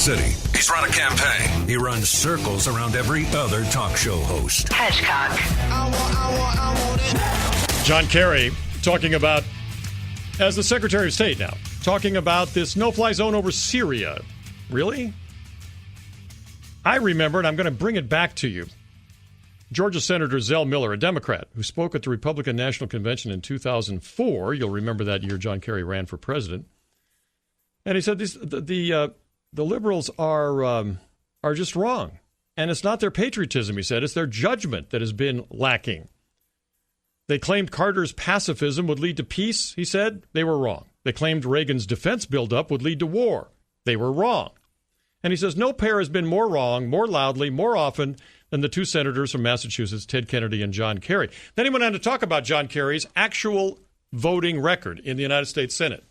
city. He's run a campaign. He runs circles around every other talk show host. Hedgecock. John Kerry talking about, as the Secretary of State now, talking about this no-fly zone over Syria. Really? I remember, and I'm going to bring it back to you, Georgia Senator Zell Miller, a Democrat, who spoke at the Republican National Convention in 2004. You'll remember that year John Kerry ran for president. And he said the liberals are just wrong. And it's not their patriotism, he said. It's their judgment that has been lacking. They claimed Carter's pacifism would lead to peace, he said. They were wrong. They claimed Reagan's defense buildup would lead to war. They were wrong. And he says no pair has been more wrong, more loudly, more often than the two senators from Massachusetts, Ted Kennedy and John Kerry. Then he went on to talk about John Kerry's actual voting record in the United States Senate.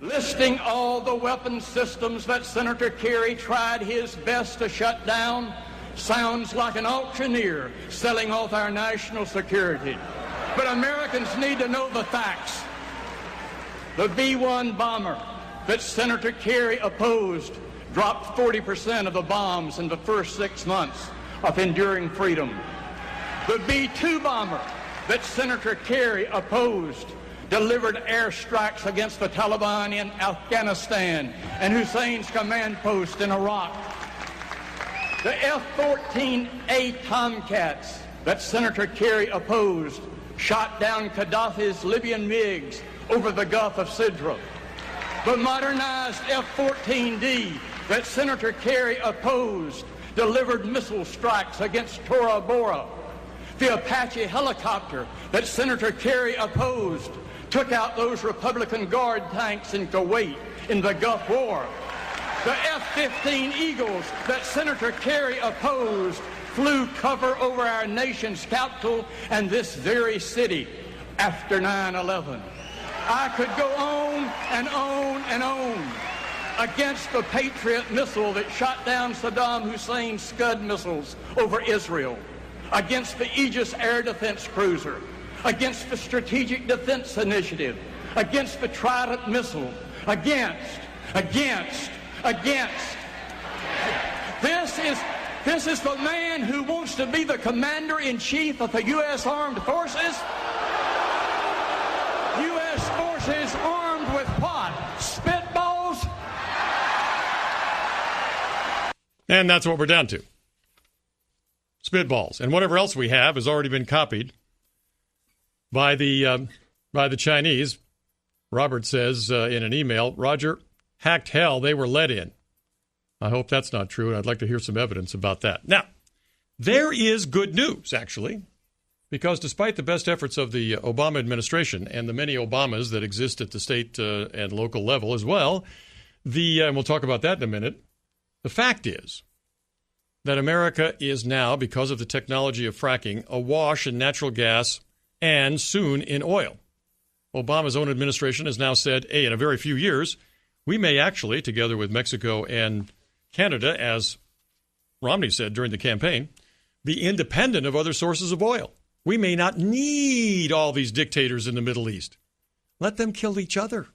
Listing all the weapon systems that Senator Kerry tried his best to shut down sounds like an auctioneer selling off our national security. But Americans need to know the facts. The B-1 bomber that Senator Kerry opposed dropped 40% of the bombs in the first 6 months of enduring freedom. The B-2 bomber that Senator Kerry opposed delivered airstrikes against the Taliban in Afghanistan and Hussein's command post in Iraq. The F-14A Tomcats that Senator Kerry opposed shot down Gaddafi's Libyan MiGs over the Gulf of Sidra. The modernized F-14D that Senator Kerry opposed delivered missile strikes against Tora Bora. The Apache helicopter that Senator Kerry opposed took out those Republican Guard tanks in Kuwait in the Gulf War. The F-15 Eagles that Senator Kerry opposed flew cover over our nation's capital and this very city after 9/11. I could go on and on and on. Against the Patriot missile that shot down Saddam Hussein's Scud missiles over Israel, against the Aegis air defense cruiser, against the Strategic Defense Initiative, against the Trident missile, against. This is the man who wants to be the commander-in-chief of the U.S. Armed Forces. U.S. forces armed with what? Spitballs? And that's what we're down to. Spitballs. And whatever else we have has already been copied by the Chinese. Robert says in an email, Roger, hacked hell, they were let in. I hope that's not true, and I'd like to hear some evidence about that. Now, there is good news, actually, because despite the best efforts of the Obama administration and the many Obamas that exist at the state and local level as well, and we'll talk about that in a minute, the fact is that America is now, because of the technology of fracking, awash in natural gas and soon in oil. Obama's own administration has now said, hey, in a very few years, we may actually, together with Mexico and Canada, as Romney said during the campaign, be independent of other sources of oil. We may not need all these dictators in the Middle East. Let them kill each other.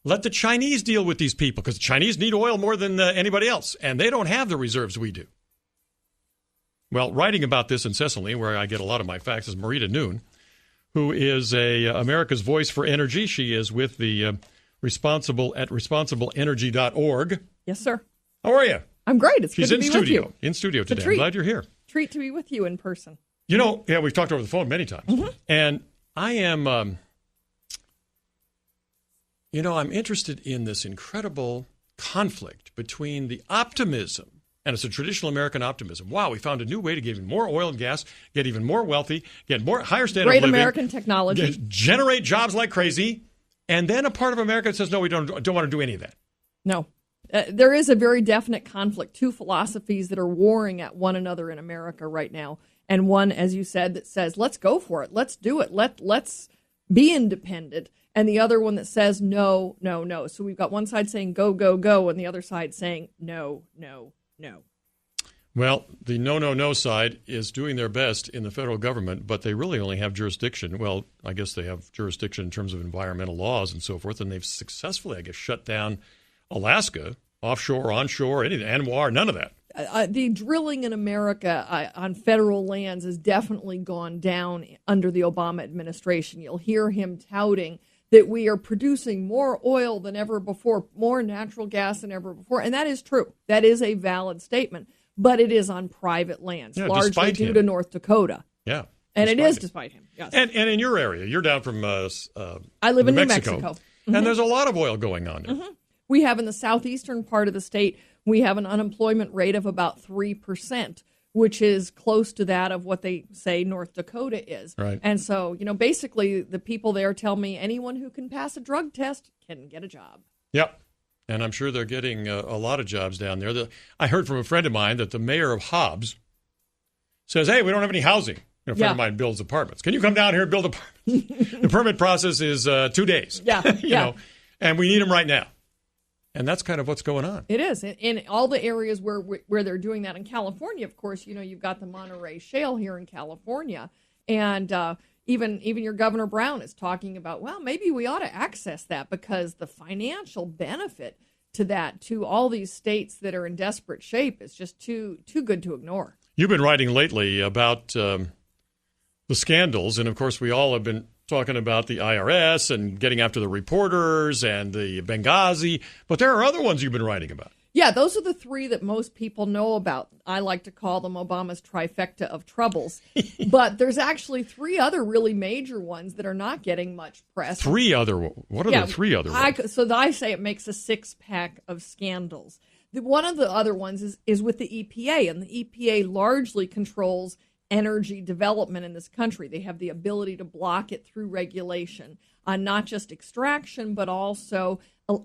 Let the Chinese deal with these people, because the Chinese need oil more than anybody else, and they don't have the reserves we do. Well, writing about this incessantly, where I get a lot of my facts, is Marita Noon, who is America's Voice for Energy. She is with the responsiblenergy.org. Yes, sir. How are you? I'm great. It's She's good to be with you. In studio today. I'm glad you're here. Treat to be with you in person. You know, yeah, we've talked over the phone many times. Mm-hmm. And I am, I'm interested in this incredible conflict between the optimism, and it's a traditional American optimism. Wow, we found a new way to get even more oil and gas, get even more wealthy, get more higher standard of living. Great American technology. Generate jobs like crazy. And then a part of America that says, no, we don't want to do any of that. No. There is a very definite conflict, two philosophies that are warring at one another in America right now. And one, as you said, that says, let's go for it. Let's do it. Let's be independent. And the other one that says, no, no, no. So we've got one side saying go, go, go, and the other side saying no, no, no. Well, the no, no, no side is doing their best in the federal government, but they really only have jurisdiction. Well, I guess they have jurisdiction in terms of environmental laws and so forth, and they've successfully, I guess, shut down Alaska offshore, onshore, anything, Anwar, none of that. The drilling in America on federal lands has definitely gone down under the Obama administration. You'll hear him touting that we are producing more oil than ever before, more natural gas than ever before. And that is true. That is a valid statement. But it is on private lands, largely due to North Dakota. Yeah. And it is despite him. Yes. And in your area, you're down from I live in New Mexico. Mm-hmm. And there's a lot of oil going on there. Mm-hmm. We have in the southeastern part of the state, we have an unemployment rate of about 3%, which is close to that of what they say North Dakota is. Right. And so, basically the people there tell me anyone who can pass a drug test can get a job. Yep. And I'm sure they're getting a lot of jobs down there. I heard from a friend of mine that the mayor of Hobbs says, hey, we don't have any housing. A friend of mine builds apartments. Can you come down here and build apartments? The permit process is 2 days. Yeah. you know, and we need them right now. And that's kind of what's going on. It is. In all the areas where they're doing that in California, of course, you've got the Monterey Shale here in California. And even your Governor Brown is talking about, well, maybe we ought to access that because the financial benefit to that, to all these states that are in desperate shape, is just too good to ignore. You've been writing lately about the scandals. And, of course, we all have been talking about the IRS and getting after the reporters and the Benghazi. But there are other ones you've been writing about. Yeah, those are the three that most people know about. I like to call them Obama's trifecta of troubles. But there's actually three other really major ones that are not getting much press. What are the three other ones? So I say it makes a six-pack of scandals. One of the other ones is with the EPA, and the EPA largely controls energy development in this country. They have the ability to block it through regulation, not just extraction, but also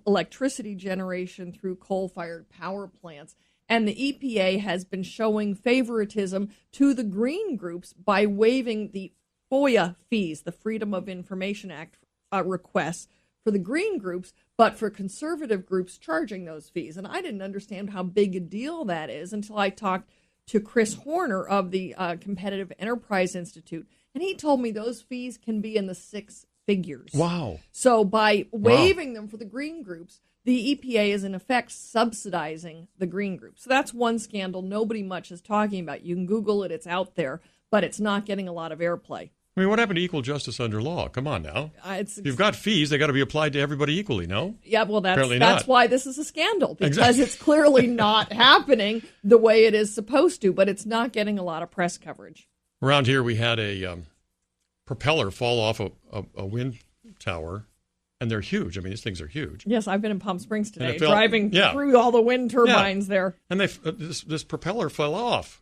electricity generation through coal-fired power plants. And the EPA has been showing favoritism to the green groups by waiving the FOIA fees, the Freedom of Information Act requests for the green groups, but for conservative groups charging those fees. And I didn't understand how big a deal that is until I talked to Chris Horner of the Competitive Enterprise Institute, and he told me those fees can be in the six figures. Wow. So by waiving them for the green groups, the EPA is in effect subsidizing the green groups. So that's one scandal nobody much is talking about. You can Google it, it's out there, but it's not getting a lot of airplay. I mean, what happened to equal justice under law? Come on now. If you've got fees, they got to be applied to everybody equally, no? Yeah, well, that's why this is a scandal, because it's clearly not happening the way it is supposed to, but it's not getting a lot of press coverage. Around here, we had a propeller fall off a wind tower, and they're huge. I mean, these things are huge. Yes, I've been in Palm Springs today, driving through all the wind turbines there. And this propeller fell off.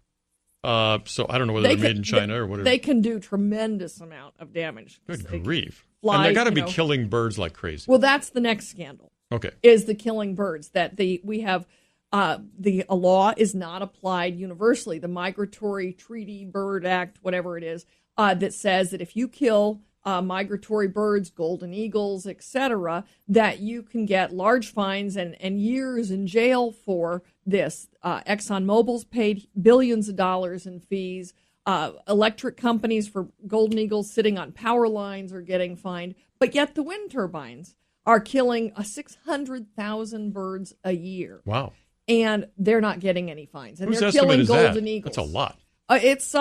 So I don't know whether they're made in China or whatever. They can do tremendous amount of damage. Good grief. And they got to be killing birds like crazy. Well, that's the next scandal. Okay. Is the killing birds. That we have a law is not applied universally. The Migratory Treaty Bird Act, whatever it is, that says that if you kill migratory birds, golden eagles, etc., that you can get large fines and years in jail for this. ExxonMobil's paid billions of dollars in fees. Electric companies for golden eagles sitting on power lines are getting fined. But yet the wind turbines are killing 600,000 birds a year. Wow. And they're not getting any fines. And Whose they're killing golden that? eagles. That's a lot. It's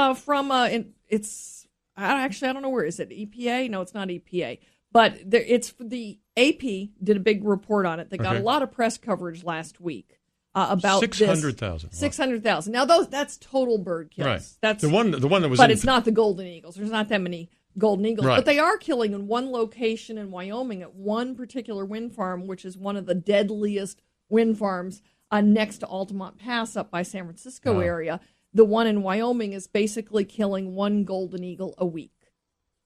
I don't know where is it. EPA? No, it's not EPA. But it's the AP did a big report on it. They got a lot of press coverage last week about 600,000. 600,000. Now that's total bird kills. Right. That's the one that was. But it's not the golden eagles. There's not that many golden eagles. Right. But they are killing in one location in Wyoming at one particular wind farm, which is one of the deadliest wind farms next to Altamont Pass up by San Francisco area. The one in Wyoming is basically killing one golden eagle a week.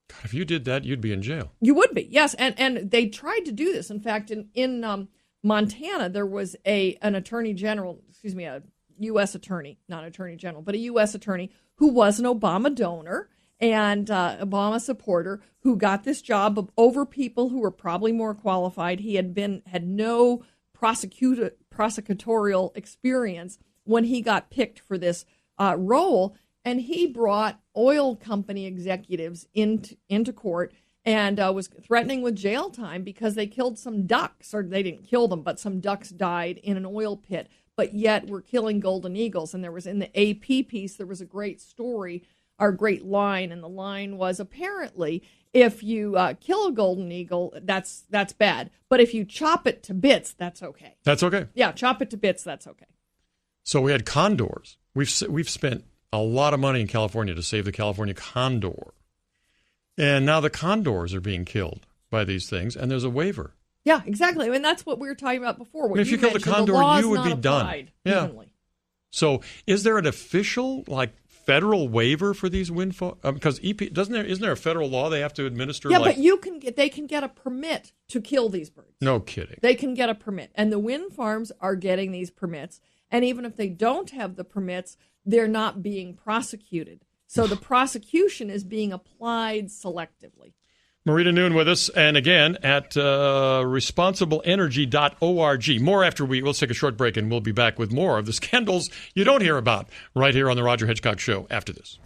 God, if you did that, you'd be in jail. You would be, yes. And they tried to do this. In fact, in Montana, there was an attorney general, a U.S. attorney, not attorney general, but a U.S. attorney who was an Obama donor and Obama supporter who got this job over people who were probably more qualified. He had no prosecutorial experience when he got picked for this role, and he brought oil company executives into court and was threatening with jail time because they killed some ducks, or they didn't kill them, but some ducks died in an oil pit. But yet we're killing golden eagles. And there was, in the AP piece, there was a great story, or great line, and the line was, apparently, if you kill a golden eagle, that's bad. But if you chop it to bits, that's okay. That's okay. Yeah, chop it to bits, that's okay. So we had condors. We've spent a lot of money in California to save the California condor. And now the condors are being killed by these things, and there's a waiver. Yeah, exactly. I mean, that's what we were talking about before. What if you killed a condor, you would be done. Yeah. Evenly. So is there an official, federal waiver for these wind farms? Because isn't there a federal law they have to administer? Yeah, but they can get a permit to kill these birds. No kidding. They can get a permit. And the wind farms are getting these permits. And even if they don't have the permits, they're not being prosecuted. So the prosecution is being applied selectively. Marita Noon with us, and again at responsibleenergy.org. More after we'll take a short break, and we'll be back with more of the scandals you don't hear about right here on the Roger Hedgecock Show after this.